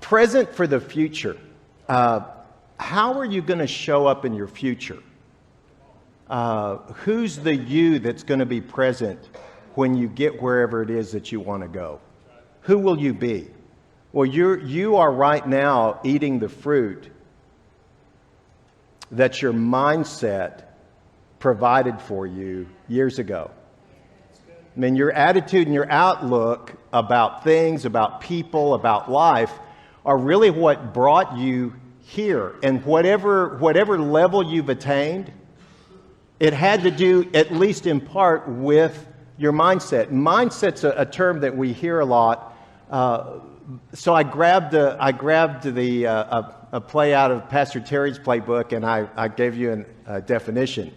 Present for the future. How are you going to show up in your future? Who's the you that's going to be present when you get wherever it is that you want to go? Who will you be? Well, you are right now eating the fruit that your mindset provided for you years ago. I mean, your attitude and your outlook about things, about people, about life are really what brought you here. And whatever level you've attained, it had to do, at least in part, with your mindset. Mindset's a term that we hear a lot. So I grabbed a play out of Pastor Terry's playbook, and I gave you a definition.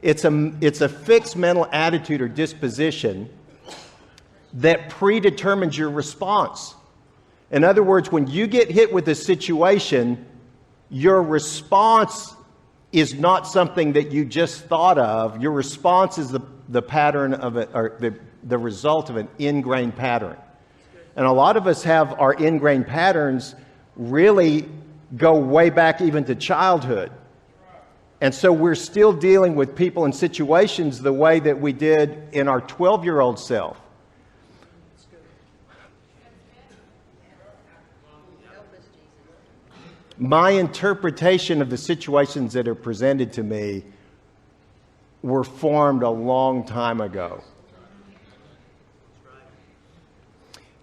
It's a fixed mental attitude or disposition that predetermines your response. In other words, when you get hit with a situation, your response is not something that you just thought of. Your response is the pattern of it, or the result of an ingrained pattern. And a lot of us have our ingrained patterns really go way back even to childhood. And so we're still dealing with people and situations the way that we did in our 12-year-old self. My interpretation of the situations that are presented to me were formed a long time ago.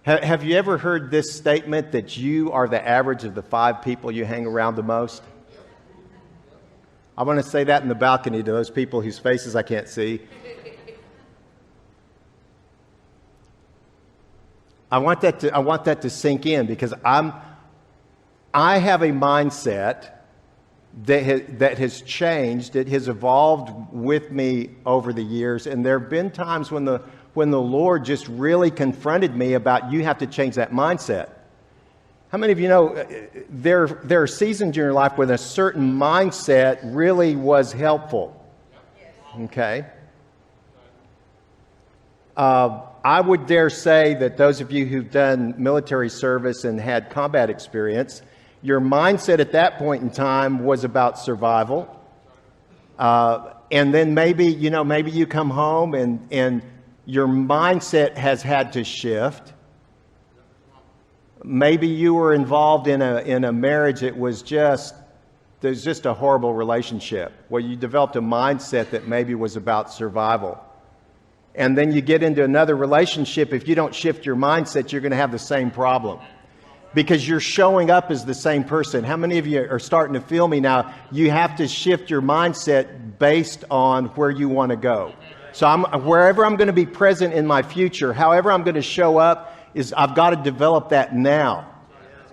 Have you ever heard this statement that you are the average of the 5 people you hang around the most? I want to say that in the balcony to those people whose faces I can't see. I want that to sink in, because I have a mindset that has changed. It has evolved with me over the years, and there have been times when the Lord just really confronted me about, you have to change that mindset. How many of you know there are seasons in your life when a certain mindset really was helpful? Okay. I would dare say that those of you who've done military service and had combat experience, your mindset at that point in time was about survival. And then maybe you come home and your mindset has had to shift. Maybe you were involved in a marriage that was just a horrible relationship, where you developed a mindset that maybe was about survival. And then you get into another relationship. If you don't shift your mindset, you're going to have the same problem, because you're showing up as the same person. How many of you are starting to feel me now? You have to shift your mindset based on where you want to go. So wherever I'm going to be present in my future, however I'm going to show up, I've got to develop that now.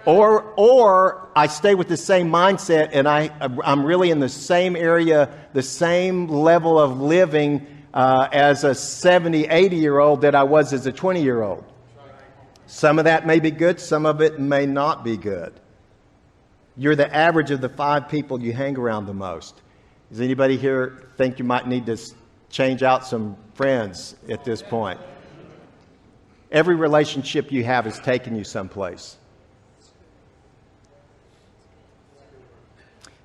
Or I stay with the same mindset, and I'm really in the same area, the same level of living as a 70, 80-year-old that I was as a 20-year-old. Some of that may be good, some of it may not be good. You're the average of the 5 people you hang around the most. Does anybody here think you might need to change out some friends at this point? Every relationship you have has taken you someplace.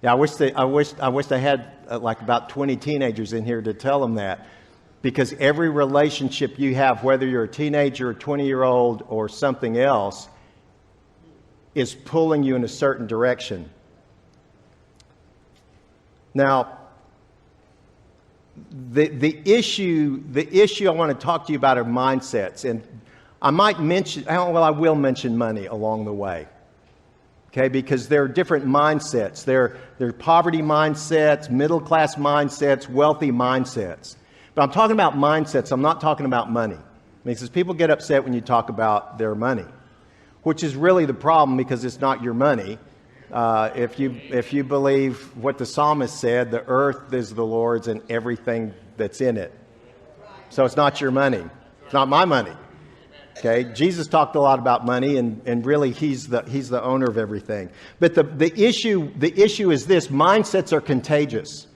Yeah, I wish I had like about 20 teenagers in here to tell them that. Because every relationship you have, whether you're a teenager, a 20-year-old, or something else, is pulling you in a certain direction. Now, the issue I want to talk to you about are mindsets, and I will mention money along the way. Okay, because there are different mindsets. There are poverty mindsets, middle class mindsets, wealthy mindsets. But I'm talking about mindsets. I'm not talking about money. Because people get upset when you talk about their money, which is really the problem, because it's not your money. If you believe what the psalmist said, the earth is the Lord's and everything that's in it. So it's not your money. It's not my money. Okay, Jesus talked a lot about money, and really he's the owner of everything. But the issue is this: mindsets are contagious.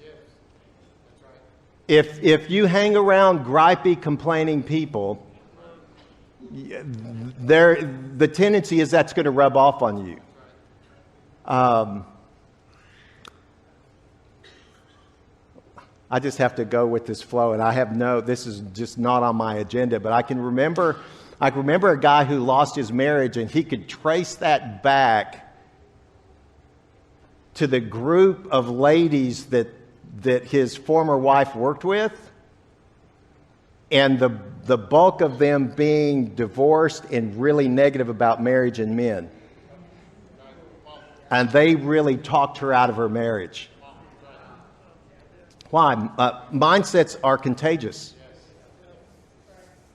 If you hang around gripey, complaining people, the tendency is that's going to rub off on you. I just have to go with this flow, and this is just not on my agenda, but I can remember a guy who lost his marriage, and he could trace that back to the group of ladies that his former wife worked with, and the bulk of them being divorced and really negative about marriage and men. And they really talked her out of her marriage. Why? Mindsets are contagious.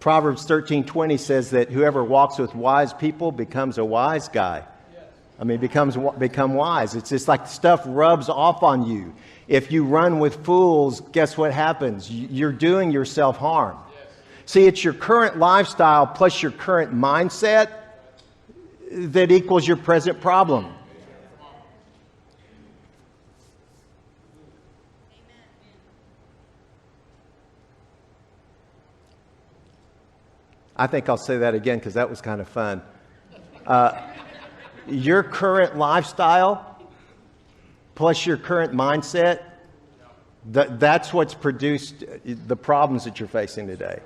Proverbs 13:20 says that whoever walks with wise people becomes a wise guy. I mean, become wise. It's just like stuff rubs off on you. If you run with fools, guess what happens? You're doing yourself harm. See, it's your current lifestyle plus your current mindset that equals your present problem. I think I'll say that again because that was kind of fun. Your current lifestyle plus your current mindset, that's what's produced the problems that you're facing today.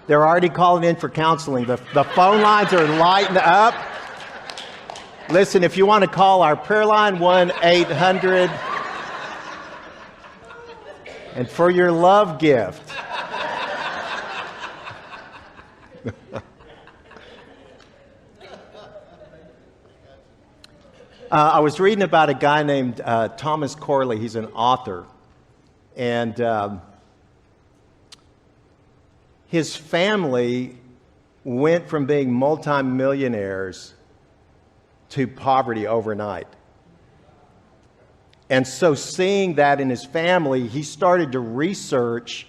They're already calling in for counseling. The phone lines are lighting up. Listen, if you want to call our prayer line, 1-800. And for your love gift. I was reading about a guy named Thomas Corley. He's an author. And his family went from being multimillionaires to poverty overnight. And so seeing that in his family, he started to research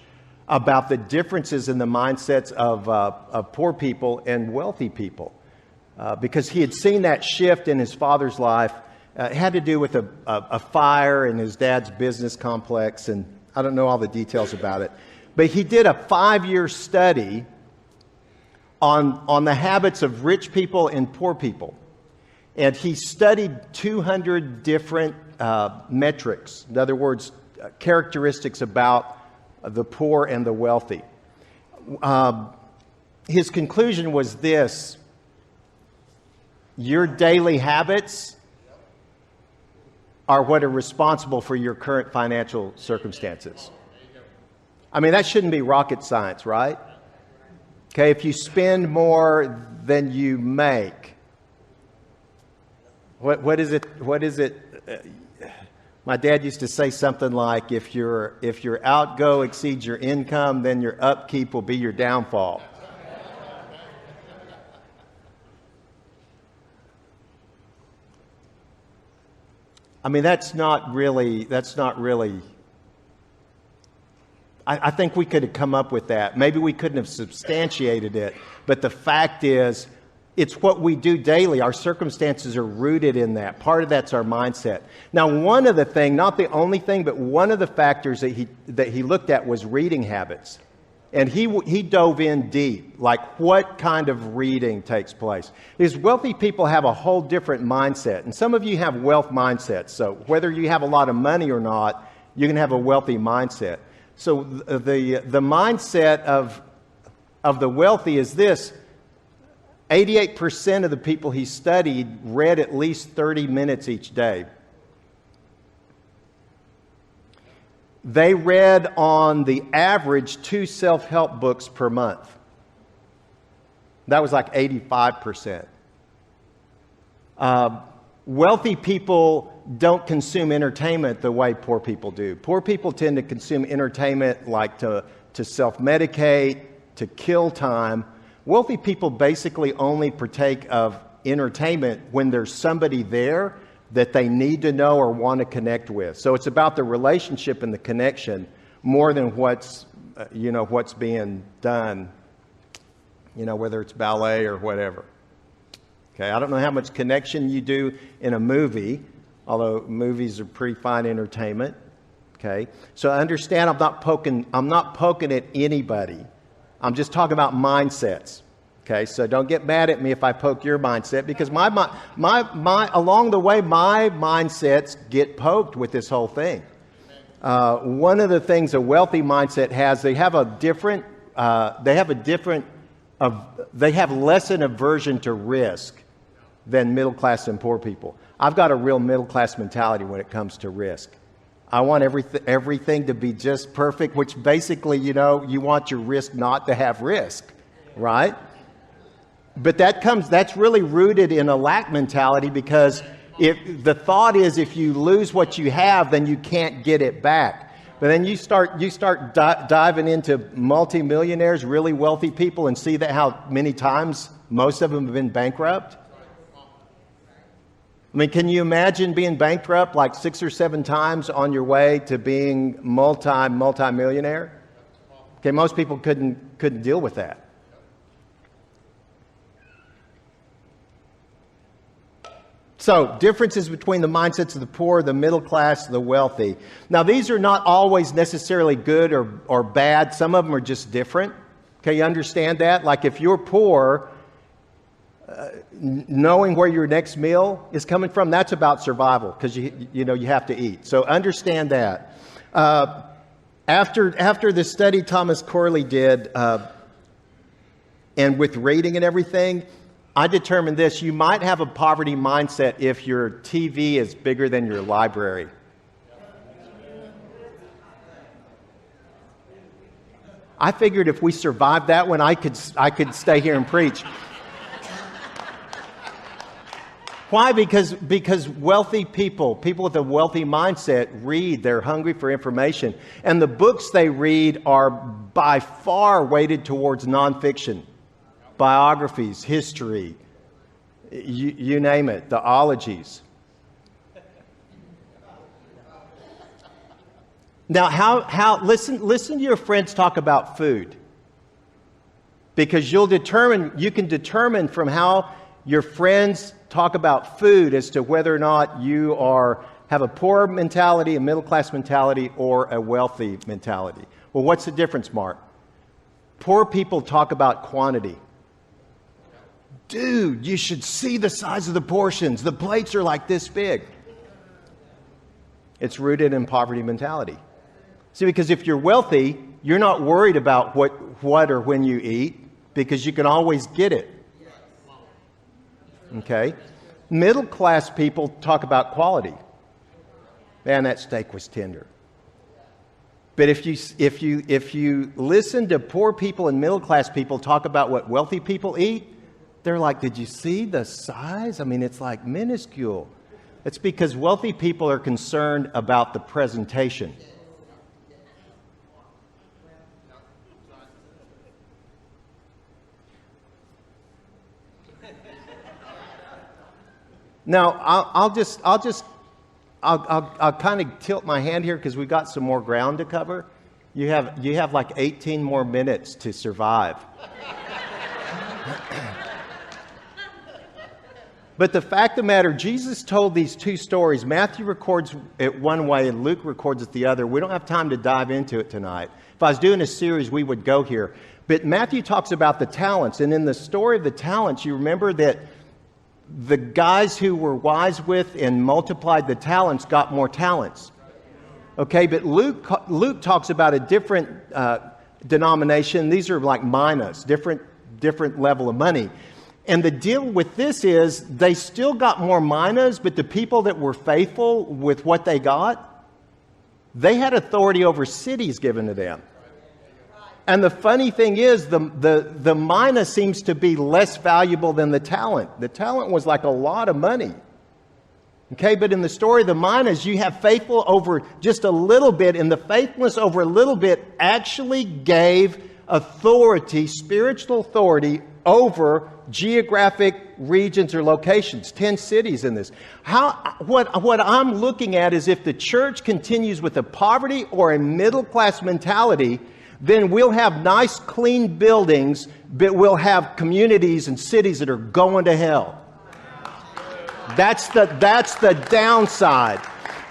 about the differences in the mindsets of poor people and wealthy people. Because he had seen that shift in his father's life. It had to do with a fire in his dad's business complex, and I don't know all the details about it. But he did a 5-year study on the habits of rich people and poor people. And he studied 200 different metrics. In other words, characteristics about the poor and the wealthy. His conclusion was this: your daily habits are what are responsible for your current financial circumstances. I mean, that shouldn't be rocket science, right? Okay, if you spend more than you make, what is it? My dad used to say something like, if your outgo exceeds your income, then your upkeep will be your downfall. I mean, that's not really, I think we could have come up with that. Maybe we couldn't have substantiated it, but the fact is, it's what we do daily. Our circumstances are rooted in that. Part of that's our mindset. Now, one of the things, not the only thing, but one of the factors that he looked at was reading habits. And he dove in deep, like what kind of reading takes place. Because wealthy people have a whole different mindset. And some of you have wealth mindsets. So whether you have a lot of money or not, you can have a wealthy mindset. So the mindset of the wealthy is this: 88% of the people he studied read at least 30 minutes each day. They read on the average 2 self-help books per month. That was like 85%. Wealthy people don't consume entertainment the way poor people do. Poor people tend to consume entertainment like to self-medicate, to kill time. Wealthy people basically only partake of entertainment when there's somebody there that they need to know or want to connect with. So it's about the relationship and the connection more than what's being done, whether it's ballet or whatever. Okay, I don't know how much connection you do in a movie, although movies are pretty fine entertainment. Okay? So understand I'm not poking at anybody. I'm just talking about mindsets. Okay? So don't get mad at me if I poke your mindset, because my along the way, my mindsets get poked with this whole thing. One of the things a wealthy mindset has, they have less an aversion to risk than middle class and poor people. I've got a real middle class mentality when it comes to risk. I want everything to be just perfect, which basically, you want your risk not to have risk, right? But that's really rooted in a lack mentality, because if the thought is if you lose what you have, then you can't get it back. But then you start diving into multimillionaires, really wealthy people, and see that how many times most of them have been bankrupt. I mean, can you imagine being bankrupt like 6 or 7 times on your way to being multi-millionaire? Okay, most people couldn't deal with that. So, differences between the mindsets of the poor, the middle class, the wealthy. Now, these are not always necessarily good or bad. Some of them are just different. Okay, you understand that? Like if you're poor, knowing where your next meal is coming from, that's about survival, because you have to eat. So understand that. After the study Thomas Corley did, and with reading and everything, I determined this: you might have a poverty mindset if your TV is bigger than your library. I figured if we survived that one, I could stay here and preach. Why? Because wealthy people with a wealthy mindset read. They're hungry for information. And the books they read are by far weighted towards nonfiction. Biographies, history, you name it, the ologies. Now, listen to your friends talk about food. Because you can determine from how your friends talk about food as to whether or not you have a poor mentality, a middle class mentality, or a wealthy mentality. Well, what's the difference, Mark? Poor people talk about quantity. Dude, you should see the size of the portions. The plates are like this big. It's rooted in poverty mentality. See, because if you're wealthy, you're not worried about what or when you eat, because you can always get it. Okay? Middle class people talk about quality. Man, that steak was tender. But if you listen to poor people and middle class people talk about what wealthy people eat, they're like, did you see the size? I mean, it's like minuscule. It's because wealthy people are concerned about the presentation. Now, I'll kind of tilt my hand here because we've got some more ground to cover. You have like 18 more minutes to survive. But the fact of the matter, Jesus told these two stories. Matthew records it one way and Luke records it the other. We don't have time to dive into it tonight. If I was doing a series, we would go here. But Matthew talks about the talents. And in the story of the talents, you remember that the guys who were wise with and multiplied the talents got more talents. Okay, but Luke talks about a different denomination. These are like minas, different level of money. And the deal with this is they still got more minas, but the people that were faithful with what they got, they had authority over cities given to them. And the funny thing is, the mina seems to be less valuable than the talent. The talent was like a lot of money. Okay, but in the story of the minas, you have faithful over just a little bit, and the faithfulness over a little bit actually gave authority, spiritual authority, over geographic regions or locations, 10 cities in this. What I'm looking at is if the church continues with a poverty or a middle class mentality, then we'll have nice, clean buildings, but we'll have communities and cities that are going to hell. That's the downside.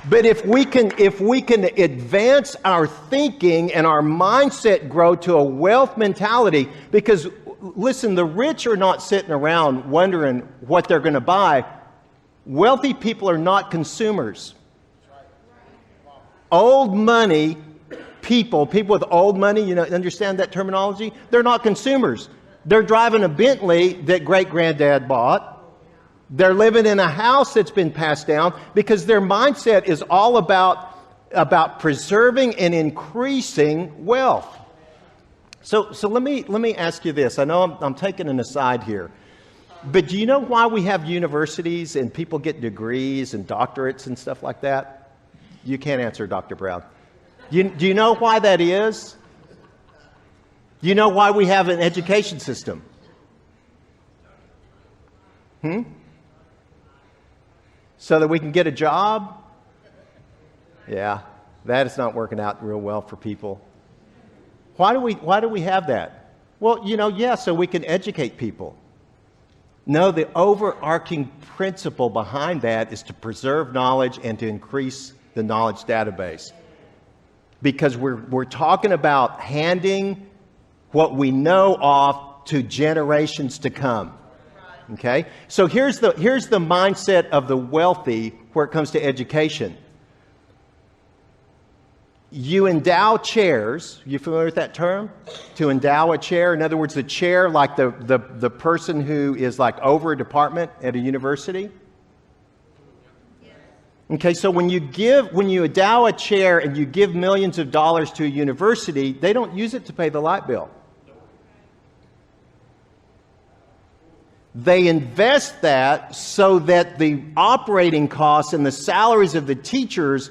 But if we can advance our thinking and our mindset grow to a wealth mentality, because listen, the rich are not sitting around wondering what they're going to buy. Wealthy people are not consumers. Old money people with old money, you know, understand that terminology? They're not consumers. They're driving a Bentley that great-granddad bought. They're living in a house that's been passed down because their mindset is all about preserving and increasing wealth. So let me ask you this. I know I'm taking an aside here. But do you know why we have universities and people get degrees and doctorates and stuff like that? You can't answer, Dr. Brown. Do you know why that is? Do you know why we have an education system? So that we can get a job? Yeah, that is not working out real well for people. Why do we have that? Well, you know, yeah, so we can educate people. No, the overarching principle behind that is to preserve knowledge and to increase the knowledge database. Because we're talking about handing what we know off to generations to come. Okay? So here's the mindset of the wealthy where it comes to education. You endow chairs. You familiar with that term? To endow a chair. In other words, the chair, like the person who is like over a department at a university. Okay, so when you endow a chair and you give millions of dollars to a university, they don't use it to pay the light bill. They invest that so that the operating costs and the salaries of the teachers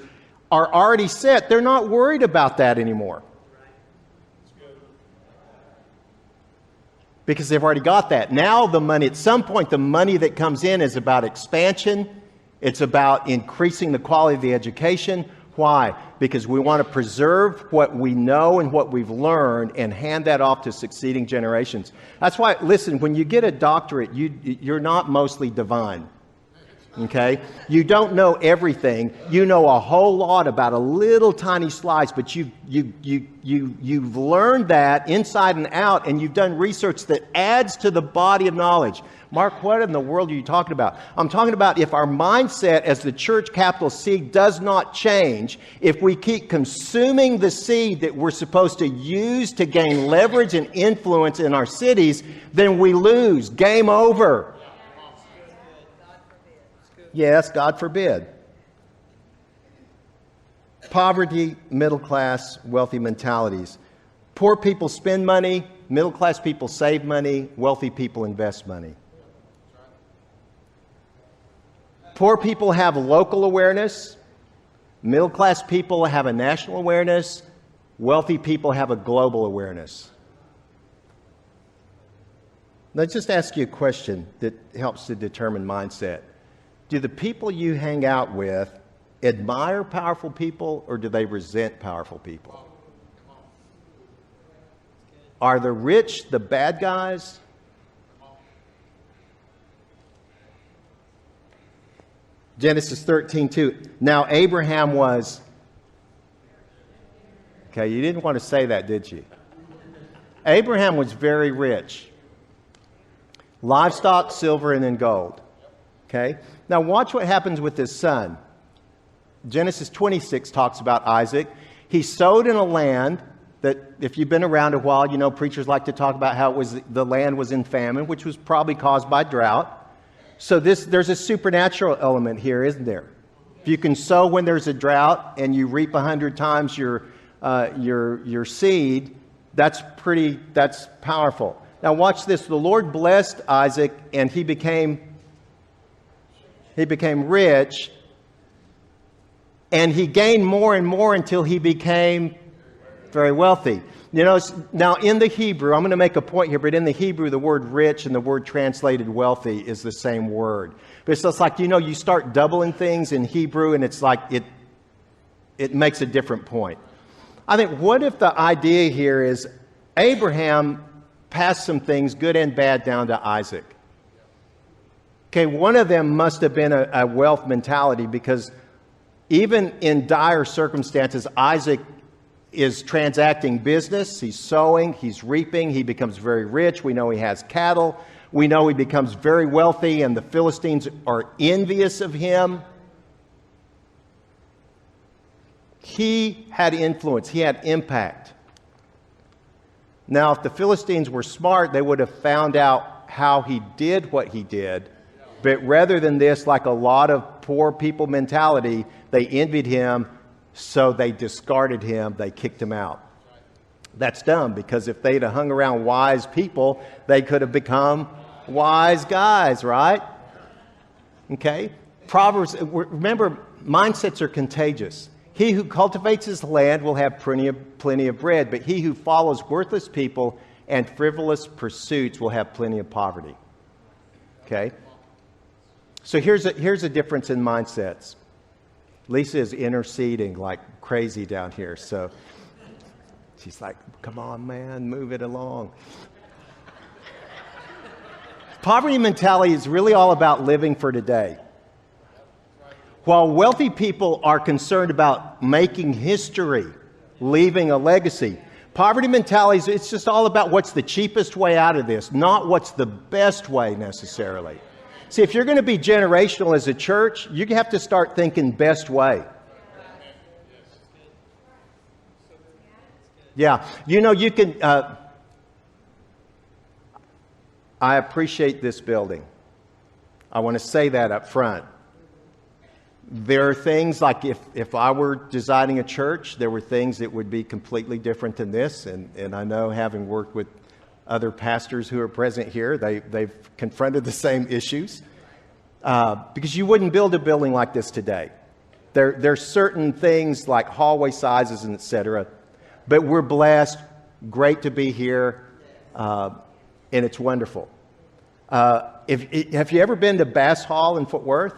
are already set. They're not worried about that anymore. Because they've already got that. Now the money, at some point, the money that comes in is about expansion. It's about increasing the quality of the education. Why? Because we want to preserve what we know and what we've learned and hand that off to succeeding generations. That's why, listen, when you get a doctorate, you're not mostly divine. Okay? You don't know everything. You know a whole lot about a little tiny slice, but you've learned that inside and out, and you've done research that adds to the body of knowledge. Mark, what in the world are you talking about? I'm talking about if our mindset as the church, capital C, does not change, if we keep consuming the seed that we're supposed to use to gain leverage and influence in our cities, then we lose. Game over. Yes, God forbid. Poverty, middle class, wealthy mentalities. Poor people spend money, middle class people save money, wealthy people invest money. Poor people have local awareness, middle class people have a national awareness, wealthy people have a global awareness. Let's just ask you a question that helps to determine mindset. Do the people you hang out with admire powerful people, or do they resent powerful people? Are the rich the bad guys? Genesis 13:2. Now Abraham was... Okay, you didn't want to say that, did you? Abraham was very rich. Livestock, silver, and then gold. Okay? Now watch what happens with his son. Genesis 26 talks about Isaac. He sowed in a land that, if you've been around a while, you know preachers like to talk about how the land was in famine, which was probably caused by drought. So there's a supernatural element here, isn't there? If you can sow when there's a drought and you reap 100 times your seed, that's powerful. Now watch this. The Lord blessed Isaac, and he became rich, and he gained more and more until he became very wealthy. You know, now in the Hebrew, I'm going to make a point here, but in the Hebrew, the word rich and the word translated wealthy is the same word. But it's just like, you know, you start doubling things in Hebrew, and it's like it makes a different point. I think, what if the idea here is Abraham passed some things, good and bad, down to Isaac? Okay, one of them must have been a wealth mentality, because Even in dire circumstances, Isaac is transacting business. He's sowing, he's reaping, he becomes very rich. We know he has cattle. We know he becomes very wealthy, and the Philistines are envious of him. He had influence, he had impact. Now, if the Philistines were smart, they would have found out how he did what he did. But rather than this, like a lot of poor people mentality, they envied him, so they discarded him, they kicked him out. That's dumb, because if they'd have hung around wise people, they could have become wise guys, right? Okay? Proverbs, remember, mindsets are contagious. He who cultivates his land will have plenty of bread, but he who follows worthless people and frivolous pursuits will have plenty of poverty. Okay? So here's a difference in mindsets. Lisa is interceding like crazy down here, so she's like, come on, man, move it along. Poverty mentality is really all about living for today. While wealthy people are concerned about making history, leaving a legacy, poverty mentality, it's just all about what's the cheapest way out of this, not what's the best way necessarily. See, if you're going to be generational as a church, you have to start thinking best way. Yeah, you know, you can... I appreciate this building. I want to say that up front. There are things like if I were designing a church, there were things that would be completely different than this. And I know, having worked with other pastors who are present here, they've confronted the same issues. Because you wouldn't build a building like this today. There's certain things like hallway sizes and et cetera. But we're blessed, great to be here, and it's wonderful. Have you ever been to Bass Hall in Fort Worth?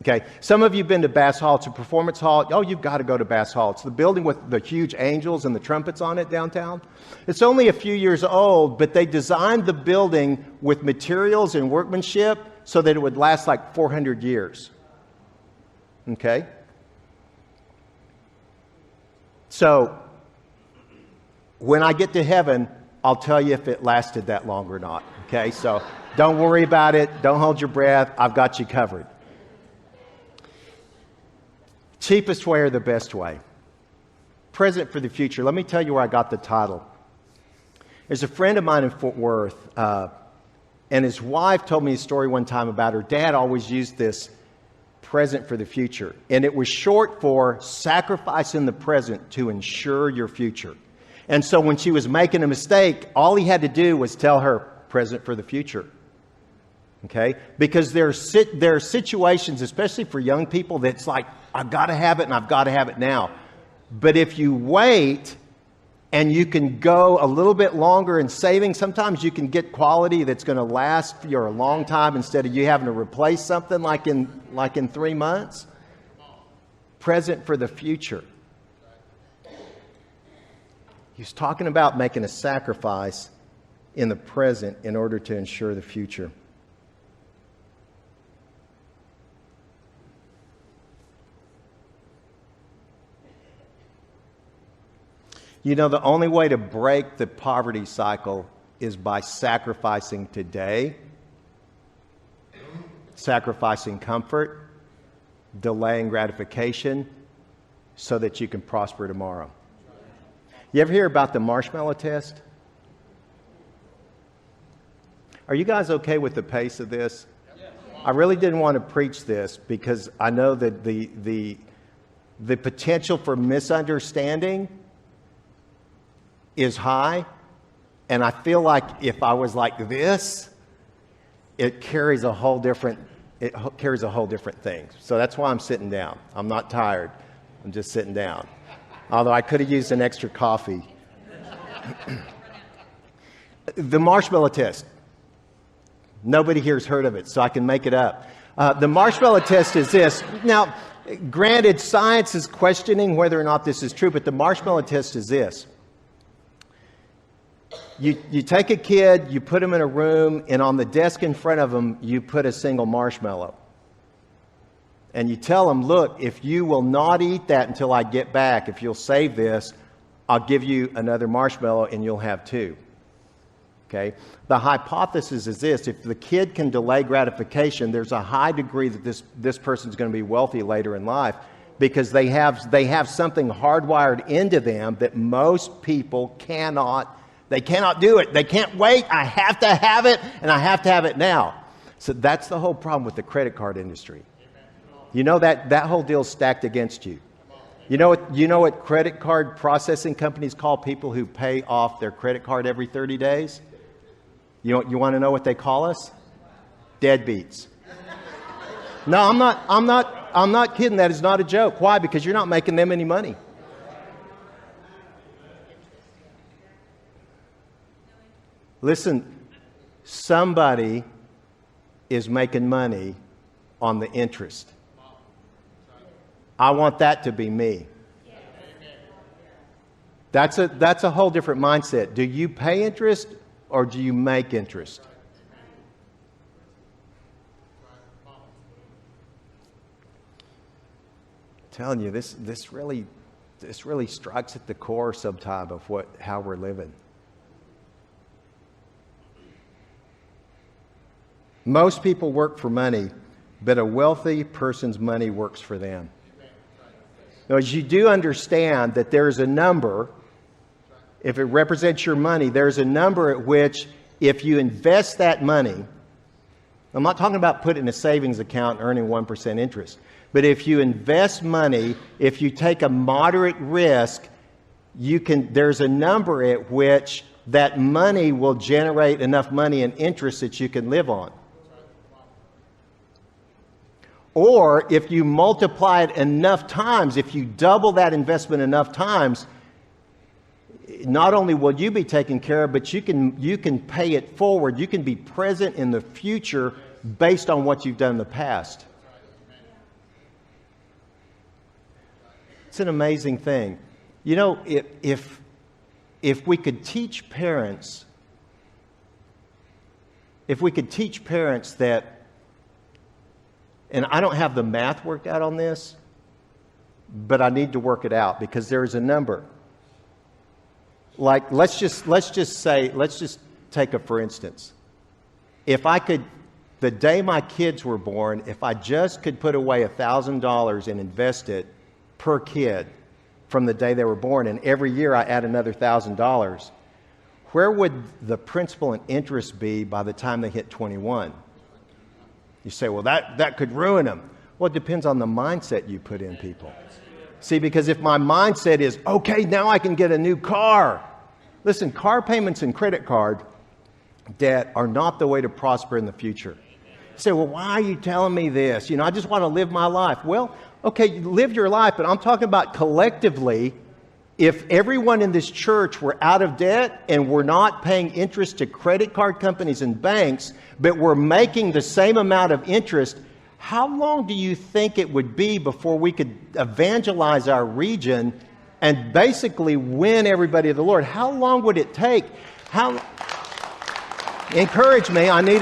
Okay, some of you have been to Bass Hall. It's a performance hall. Oh, you've got to go to Bass Hall. It's the building with the huge angels and the trumpets on it downtown. It's only a few years old, but they designed the building with materials and workmanship so that it would last like 400 years. Okay? So, when I get to heaven, I'll tell you if it lasted that long or not. Okay, so don't worry about it. Don't hold your breath. I've got you covered. Cheapest way or the best way? Present for the future. Let me tell you where I got the title. There's a friend of mine in Fort Worth, and his wife told me a story one time about her dad always used this present for the future. And it was short for sacrifice in the present to ensure your future. And so when she was making a mistake, all he had to do was tell her present for the future. Okay? Because there are situations, especially for young people, that's like, I've got to have it and I've got to have it now. But if you wait and you can go a little bit longer in saving, sometimes you can get quality that's going to last for a long time instead of you having to replace something like in 3 months. Present for the future. He's talking about making a sacrifice in the present in order to ensure the future. You know, the only way to break the poverty cycle is by sacrificing today, sacrificing comfort, delaying gratification so that you can prosper tomorrow. You ever hear about the Marshmallow Test? Are you guys okay with the pace of this? I really didn't want to preach this because I know that the potential for misunderstanding is high, and I feel like if I was like this, it carries a whole different thing. So that's why I'm sitting down. I'm not tired. I'm just sitting down. Although I could have used an extra coffee. The Marshmallow Test. Nobody here's heard of it, so I can make it up. The Marshmallow Test is this. Now, granted, science is questioning whether or not this is true, but the Marshmallow Test is this. You take a kid, you put him in a room, and on the desk in front of him, you put a single marshmallow. and you tell them, look, if you will not eat that until I get back, if you'll save this, I'll give you another marshmallow and you'll have two. Okay? The hypothesis is this: if the kid can delay gratification, there's a high degree that this person's going to be wealthy later in life, because they have something hardwired into them that most people cannot do it. They can't wait. I have to have it, and I have to have it now. So that's the whole problem with the credit card industry. You know that whole deal's stacked against you. You know what credit card processing companies call people who pay off their credit card every 30 days? You want to know what they call us? Deadbeats. No, I'm not kidding. That is not a joke. Why? Because you're not making them any money. Listen, somebody is making money on the interest. I want that to be me. That's a whole different mindset. Do you pay interest or do you make interest? I'm telling you, this really strikes at the core sometime of how we're living. Most people work for money, but a wealthy person's money works for them. Now, as you do understand that there's a number, if it represents your money, there's a number at which if you invest that money, I'm not talking about putting in a savings account and earning 1% interest, but if you invest money, if you take a moderate risk, there's a number at which that money will generate enough money and interest that you can live on. Or if you multiply it enough times, if you double that investment enough times, not only will you be taken care of, but you can pay it forward. You can be present in the future based on what you've done in the past. It's an amazing thing. You know, if we could teach parents, that, and I don't have the math worked out on this, but I need to work it out because there is a number. Like, let's just take a for instance. If I could, the day my kids were born, if I just could put away $1,000 and invest it per kid from the day they were born, and every year I add another $1,000, where would the principal and interest be by the time they hit 21? You say, well, that could ruin them. Well, it depends on the mindset you put in people. See, because if my mindset is, okay, now I can get a new car. Listen, car payments and credit card debt are not the way to prosper in the future. You say, well, why are you telling me this? I just want to live my life. Well, okay, live your life, but I'm talking about collectively. If everyone in this church were out of debt and we're not paying interest to credit card companies and banks, but we're making the same amount of interest, how long do you think it would be before we could evangelize our region and basically win everybody to the Lord? How long would it take? Encourage me. I need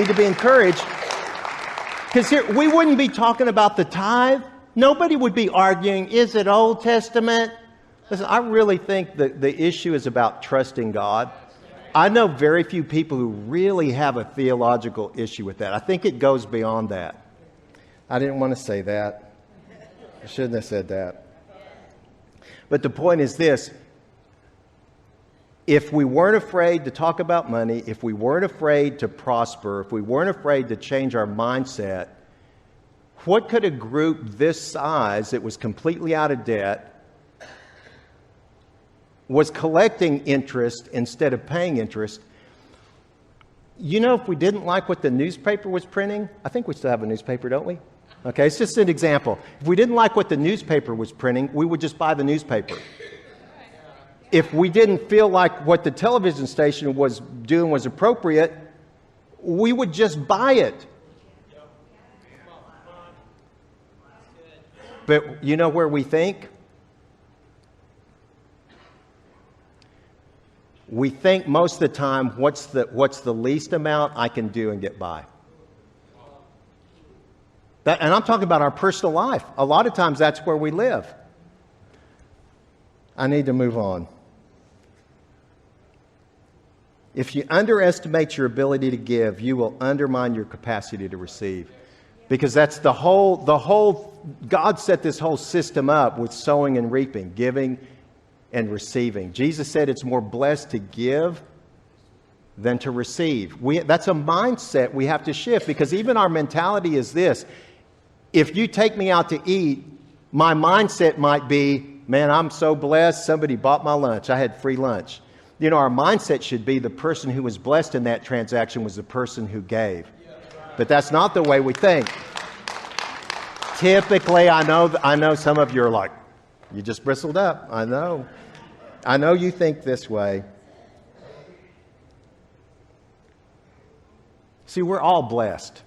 to be encouraged. Because here, we wouldn't be talking about the tithe. Nobody would be arguing, is it Old Testament? Listen, I really think that the issue is about trusting God. I know very few people who really have a theological issue with that. I think it goes beyond that. I didn't want to say that. I shouldn't have said that. But the point is this. If we weren't afraid to talk about money, if we weren't afraid to prosper, if we weren't afraid to change our mindset, what could a group this size that was completely out of debt, was collecting interest instead of paying interest? If we didn't like what the newspaper was printing, I think we still have a newspaper, don't we? Okay, it's just an example. If we didn't like what the newspaper was printing, we would just buy the newspaper. If we didn't feel like what the television station was doing was appropriate, we would just buy it. But you know where we think? We think most of the time, what's the least amount I can do and get by? And I'm talking about our personal life. A lot of times that's where we live. I need to move on. If you underestimate your ability to give, you will undermine your capacity to receive. Because that's the whole, God set this whole system up with sowing and reaping, giving and receiving. Jesus said it's more blessed to give than to receive. That's a mindset we have to shift, because even our mentality is this. If you take me out to eat, my mindset might be, man, I'm so blessed, somebody bought my lunch. I had free lunch. You know, our mindset should be the person who was blessed in that transaction was the person who gave. But that's not the way we think. Typically, I know some of you are like, you just bristled up. I know you think this way. See, we're all blessed.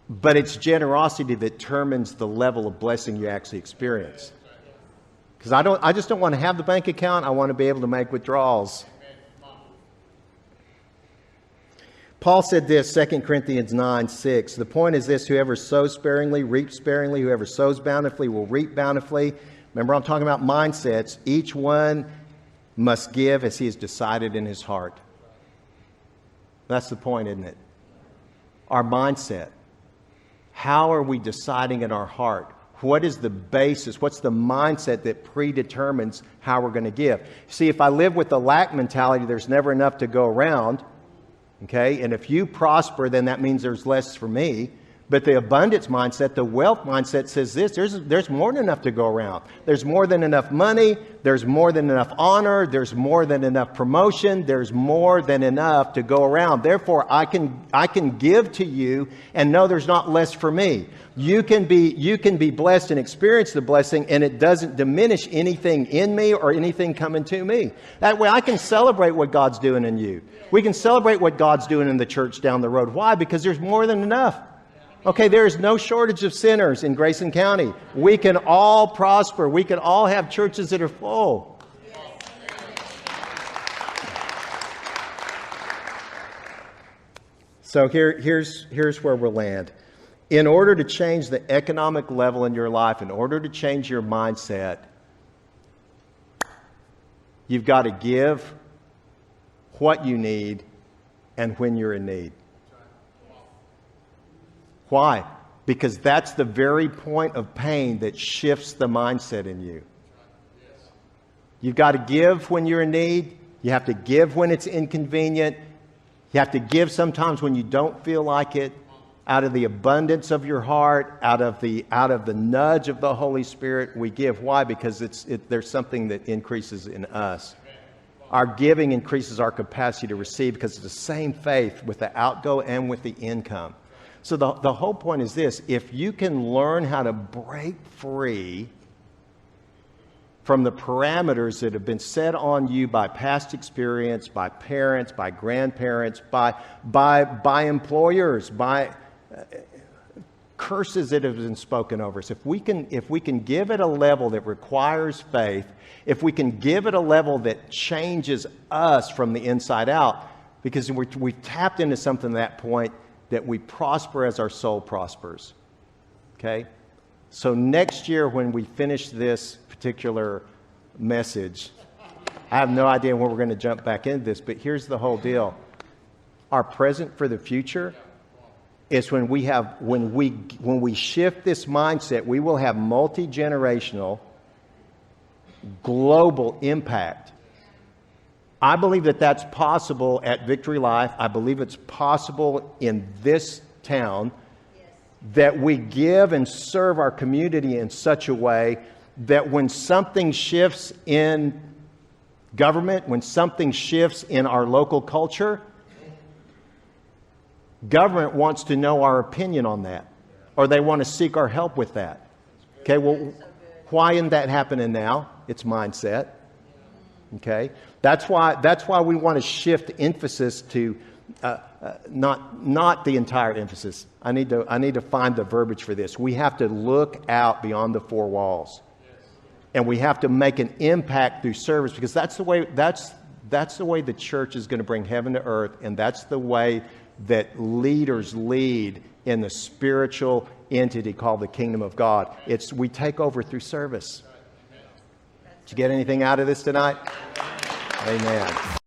But it's generosity that determines the level of blessing you actually experience. Because I just don't want to have the bank account. I want to be able to make withdrawals. Paul said this, 2 Corinthians 9:6. The point is this: whoever sows sparingly, reaps sparingly. Whoever sows bountifully will reap bountifully. Remember, I'm talking about mindsets. Each one must give as he has decided in his heart. That's the point, isn't it? Our mindset. How are we deciding in our heart? What is the basis? What's the mindset that predetermines how we're going to give? See, if I live with the lack mentality, there's never enough to go around. Okay? And if you prosper, then that means there's less for me. But the abundance mindset, the wealth mindset says this: there's more than enough to go around. There's more than enough money. There's more than enough honor. There's more than enough promotion. There's more than enough to go around. Therefore, I can give to you and know there's not less for me. You can be blessed and experience the blessing, and it doesn't diminish anything in me or anything coming to me. That way I can celebrate what God's doing in you. We can celebrate what God's doing in the church down the road. Why? Because there's more than enough. Okay, there is no shortage of sinners in Grayson County. We can all prosper. We can all have churches that are full. So here's where we'll land. In order to change the economic level in your life, in order to change your mindset, you've got to give what you need and when you're in need. Why? Because that's the very point of pain that shifts the mindset in you. You've got to give when you're in need. You have to give when it's inconvenient. You have to give sometimes when you don't feel like it, out of the abundance of your heart, out of the nudge of the Holy Spirit. We give. Why? Because there's something that increases in us. Our giving increases our capacity to receive, because it's the same faith with the outgo and with the income. So the whole point is this: if you can learn how to break free from the parameters that have been set on you by past experience, by parents, by grandparents, by employers, by curses that have been spoken over us. If we can give at a level that requires faith, if we can give at a level that changes us from the inside out, because we've tapped into something at that point, that we prosper as our soul prospers. Okay? So next year when we finish this particular message, I have no idea when we're going to jump back into this, but here's the whole deal. Our present for the future is when we shift this mindset, we will have multi-generational global impact. I believe that that's possible at Victory Life. I believe it's possible in this town, that we give and serve our community in such a way that when something shifts in government, when something shifts in our local culture, government wants to know our opinion on that, or they want to seek our help with that. Okay, well, why isn't that happening now? It's mindset. Okay, that's why we want to shift emphasis to not the entire emphasis. I need to find the verbiage for this. We have to look out beyond the four walls, and we have to make an impact through service, because that's the way the church is going to bring heaven to earth, and that's the way that leaders lead in the spiritual entity called the kingdom of God. We take over through service. Did you get anything out of this tonight? Amen.